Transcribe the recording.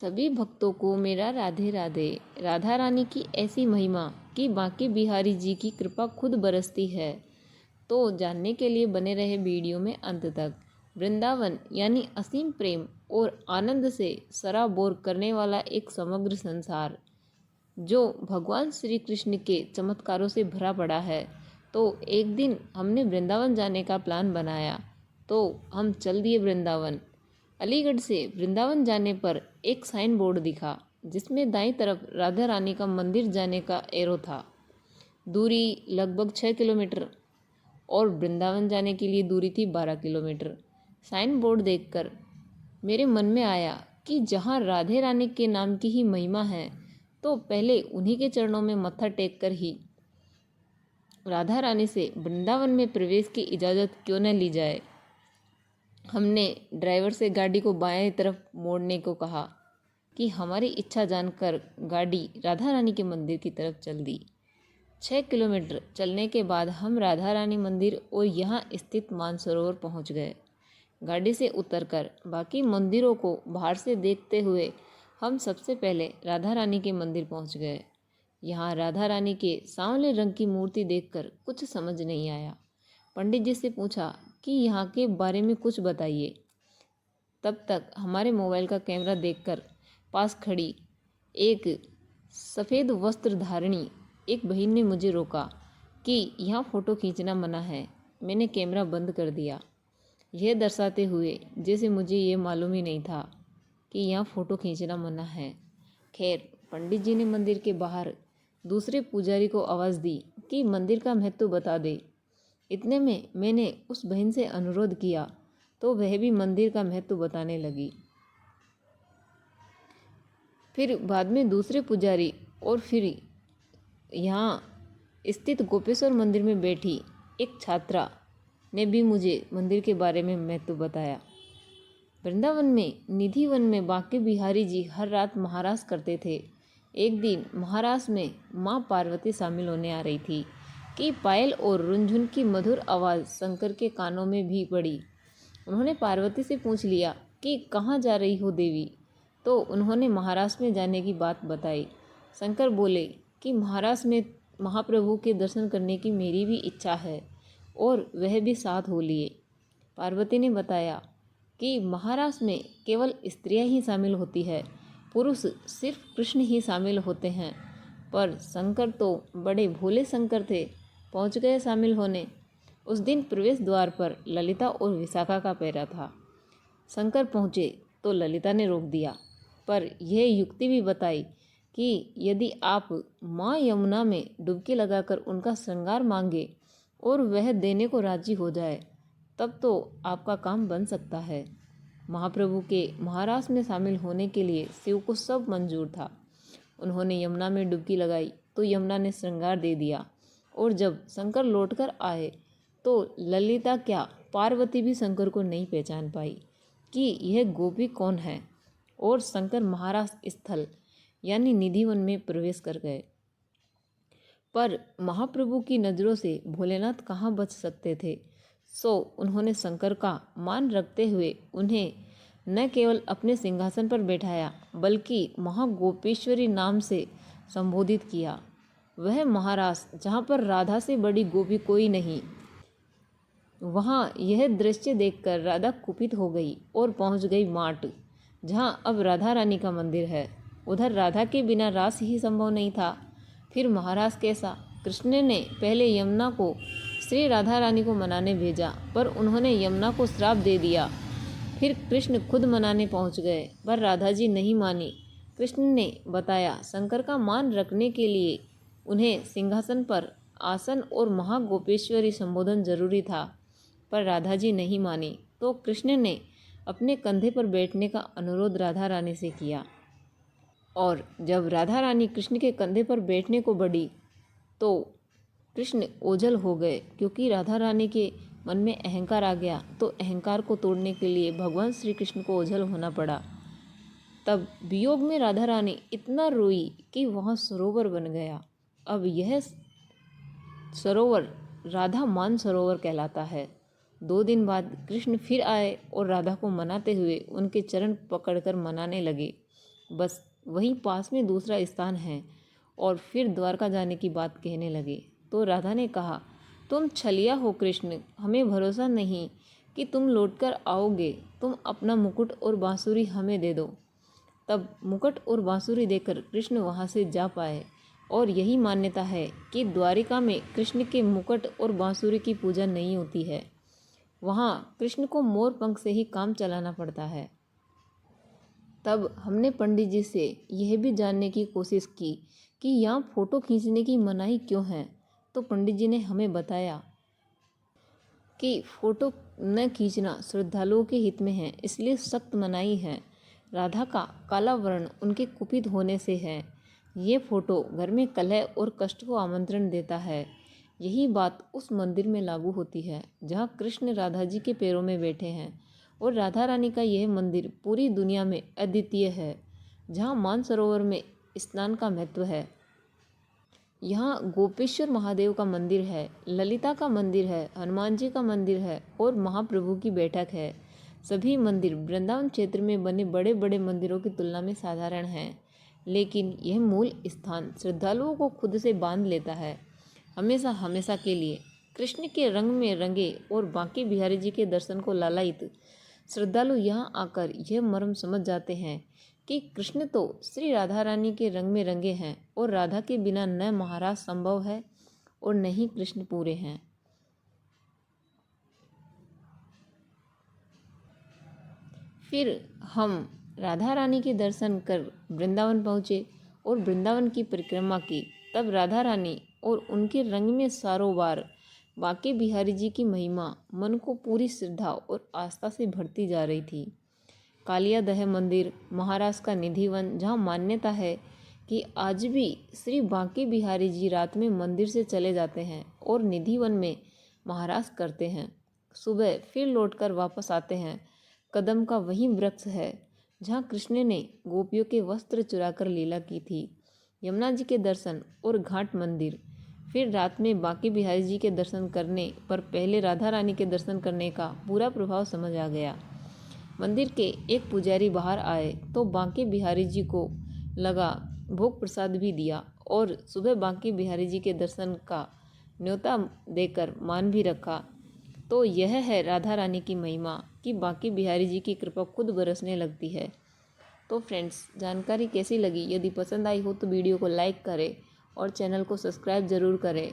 सभी भक्तों को मेरा राधे राधे। राधा रानी की ऐसी महिमा कि बांके बिहारी जी की कृपा खुद बरसती है। तो जानने के लिए बने रहे वीडियो में अंत तक। वृंदावन यानी असीम प्रेम और आनंद से सराबोर करने वाला एक समग्र संसार जो भगवान श्री कृष्ण के चमत्कारों से भरा पड़ा है। तो एक दिन हमने वृंदावन जाने का प्लान बनाया, तो हम चल दिए वृंदावन। अलीगढ़ से वृंदावन जाने पर एक साइन बोर्ड दिखा जिसमें दाईं तरफ राधा रानी का मंदिर जाने का एरो था। दूरी लगभग 6 किलोमीटर और वृंदावन जाने के लिए दूरी थी 12 किलोमीटर। साइन बोर्ड देखकर मेरे मन में आया कि जहाँ राधे रानी के नाम की ही महिमा है, तो पहले उन्हीं के चरणों में मत्था टेक कर ही राधा रानी से वृंदावन में प्रवेश की इजाज़त क्यों न ली जाए। हमने ड्राइवर से गाड़ी को बाएं तरफ मोड़ने को कहा कि हमारी इच्छा जानकर गाड़ी राधा रानी के मंदिर की तरफ चल दी। 6 किलोमीटर चलने के बाद हम राधा रानी मंदिर और यहाँ स्थित मानसरोवर पहुँच गए। गाड़ी से उतरकर बाकी मंदिरों को बाहर से देखते हुए हम सबसे पहले राधा रानी के मंदिर पहुँच गए। यहाँ राधा रानी के सांवले रंग की मूर्ति देखकर कुछ समझ नहीं आया। पंडित जी से पूछा कि यहाँ के बारे में कुछ बताइए। तब तक हमारे मोबाइल का कैमरा देखकर पास खड़ी एक सफ़ेद वस्त्र धारिणी एक बहन ने मुझे रोका कि यहाँ फ़ोटो खींचना मना है। मैंने कैमरा बंद कर दिया, यह दर्शाते हुए जैसे मुझे ये मालूम ही नहीं था कि यहाँ फ़ोटो खींचना मना है। खैर, पंडित जी ने मंदिर के बाहर दूसरे पुजारी को आवाज़ दी कि मंदिर का महत्व बता दे। इतने में मैंने उस बहन से अनुरोध किया तो वह भी मंदिर का महत्व बताने लगी। फिर बाद में दूसरे पुजारी और फिर यहाँ स्थित गोपेश्वर मंदिर में बैठी एक छात्रा ने भी मुझे मंदिर के बारे में महत्व बताया। वृंदावन में निधि वन में बांके बिहारी जी हर रात महारास करते थे। एक दिन महारास में माँ पार्वती शामिल होने आ रही थी कि पायल और रुनझुन की मधुर आवाज़ शंकर के कानों में भी पड़ी। उन्होंने पार्वती से पूछ लिया कि कहाँ जा रही हो देवी, तो उन्होंने महाराष्ट्र में जाने की बात बताई। शंकर बोले कि महाराष्ट्र में महाप्रभु के दर्शन करने की मेरी भी इच्छा है और वह भी साथ हो लिए। पार्वती ने बताया कि महाराष्ट्र में केवल स्त्रियां ही शामिल होती है, पुरुष सिर्फ कृष्ण ही शामिल होते हैं। पर शंकर तो बड़े भोले शंकर थे, पहुंच गए शामिल होने। उस दिन प्रवेश द्वार पर ललिता और विशाखा का पहरा था। शंकर पहुँचे तो ललिता ने रोक दिया, पर यह युक्ति भी बताई कि यदि आप माँ यमुना में डुबकी लगाकर उनका श्रृंगार मांगे और वह देने को राजी हो जाए, तब तो आपका काम बन सकता है। महाप्रभु के महारास में शामिल होने के लिए शिव को सब मंजूर था। उन्होंने यमुना में डुबकी लगाई तो यमुना ने श्रृंगार दे दिया, और जब शंकर लौटकर आए तो ललिता क्या पार्वती भी शंकर को नहीं पहचान पाई कि यह गोपी कौन है, और शंकर महारास स्थल यानी निधिवन में प्रवेश कर गए। पर महाप्रभु की नज़रों से भोलेनाथ कहाँ बच सकते थे, सो उन्होंने शंकर का मान रखते हुए उन्हें न केवल अपने सिंहासन पर बैठाया बल्कि महागोपेश्वरी नाम से संबोधित किया। वह महारास जहाँ पर राधा से बड़ी गोपी कोई नहीं। वहाँ यह दृश्य देखकर राधा कुपित हो गई और पहुँच गई माट, जहाँ अब राधा रानी का मंदिर है। उधर राधा के बिना रास ही संभव नहीं था, फिर महारास कैसा। कृष्ण ने पहले यमुना को श्री राधा रानी को मनाने भेजा, पर उन्होंने यमुना को श्राप दे दिया। फिर कृष्ण खुद मनाने पहुँच गए, पर राधा जी नहीं मानी। कृष्ण ने बताया शंकर का मान रखने के लिए उन्हें सिंहासन पर आसन और महागोपेश्वरी संबोधन जरूरी था, पर राधा जी नहीं मानी। तो कृष्ण ने अपने कंधे पर बैठने का अनुरोध राधा रानी से किया, और जब राधा रानी कृष्ण के कंधे पर बैठने को बढ़ी तो कृष्ण ओझल हो गए, क्योंकि राधा रानी के मन में अहंकार आ गया। तो अहंकार को तोड़ने के लिए भगवान श्री कृष्ण को ओझल होना पड़ा। तब वियोग में राधा रानी इतना रोई कि वहाँ सरोवर बन गया। अब यह सरोवर राधा मान सरोवर कहलाता है। 2 दिन बाद कृष्ण फिर आए और राधा को मनाते हुए उनके चरण पकड़कर मनाने लगे। बस वहीं पास में दूसरा स्थान है। और फिर द्वारका जाने की बात कहने लगे तो राधा ने कहा, तुम छलिया हो कृष्ण, हमें भरोसा नहीं कि तुम लौटकर आओगे। तुम अपना मुकुट और बांसुरी हमें दे दो। तब मुकुट और बांसुरी देकर कृष्ण वहाँ से जा पाए। और यही मान्यता है कि द्वारिका में कृष्ण के मुकुट और बांसुरी की पूजा नहीं होती है। वहाँ कृष्ण को मोर पंख से ही काम चलाना पड़ता है। तब हमने पंडित जी से यह भी जानने की कोशिश की कि यहाँ फ़ोटो खींचने की मनाही क्यों है। तो पंडित जी ने हमें बताया कि फ़ोटो न खींचना श्रद्धालुओं के हित में है, इसलिए सख्त मनाही है। राधा का काला वर्ण उनके कुपित होने से है। ये फ़ोटो घर में कलह और कष्ट को आमंत्रण देता है। यही बात उस मंदिर में लागू होती है जहाँ कृष्ण राधा जी के पैरों में बैठे हैं। और राधा रानी का यह मंदिर पूरी दुनिया में अद्वितीय है, जहाँ मानसरोवर में स्नान का महत्व है। यहाँ गोपेश्वर महादेव का मंदिर है, ललिता का मंदिर है, हनुमान जी का मंदिर है और महाप्रभु की बैठक है। सभी मंदिर वृंदावन क्षेत्र में बने बड़े बड़े मंदिरों की तुलना में साधारण हैं, लेकिन यह मूल स्थान श्रद्धालुओं को खुद से बांध लेता है, हमेशा हमेशा के लिए। कृष्ण के रंग में रंगे और बांके बिहारी जी के दर्शन को लालायित श्रद्धालु यहाँ आकर यह मर्म समझ जाते हैं कि कृष्ण तो श्री राधा रानी के रंग में रंगे हैं और राधा के बिना न महाराज संभव है और न ही कृष्ण पूरे हैं। फिर हम राधा रानी के दर्शन कर वृंदावन पहुँचे और वृंदावन की परिक्रमा की। तब राधा रानी और उनके रंग में सारोबार बांके बिहारी जी की महिमा मन को पूरी श्रद्धा और आस्था से भरती जा रही थी। कालिया दह मंदिर महाराष्ट्र का निधिवन, जहाँ मान्यता है कि आज भी श्री बांके बिहारी जी रात में मंदिर से चले जाते हैं और निधिवन में महाराज करते हैं। सुबह फिर लौटकर वापस आते हैं। कदम का वही वृक्ष है जहाँ कृष्ण ने गोपियों के वस्त्र चुराकर लीला की थी। यमुना जी के दर्शन और घाट मंदिर। फिर रात में बांके बिहारी जी के दर्शन करने पर पहले राधा रानी के दर्शन करने का पूरा प्रभाव समझ आ गया। मंदिर के एक पुजारी बाहर आए तो बांके बिहारी जी को लगा भोग प्रसाद भी दिया और सुबह बांके बिहारी जी के दर्शन का न्योता देकर मान भी रखा। तो यह है राधा रानी की महिमा कि बांके बिहारी जी की कृपा खुद बरसने लगती है। तो फ्रेंड्स, जानकारी कैसी लगी? यदि पसंद आई हो तो वीडियो को लाइक करें और चैनल को सब्सक्राइब ज़रूर करें।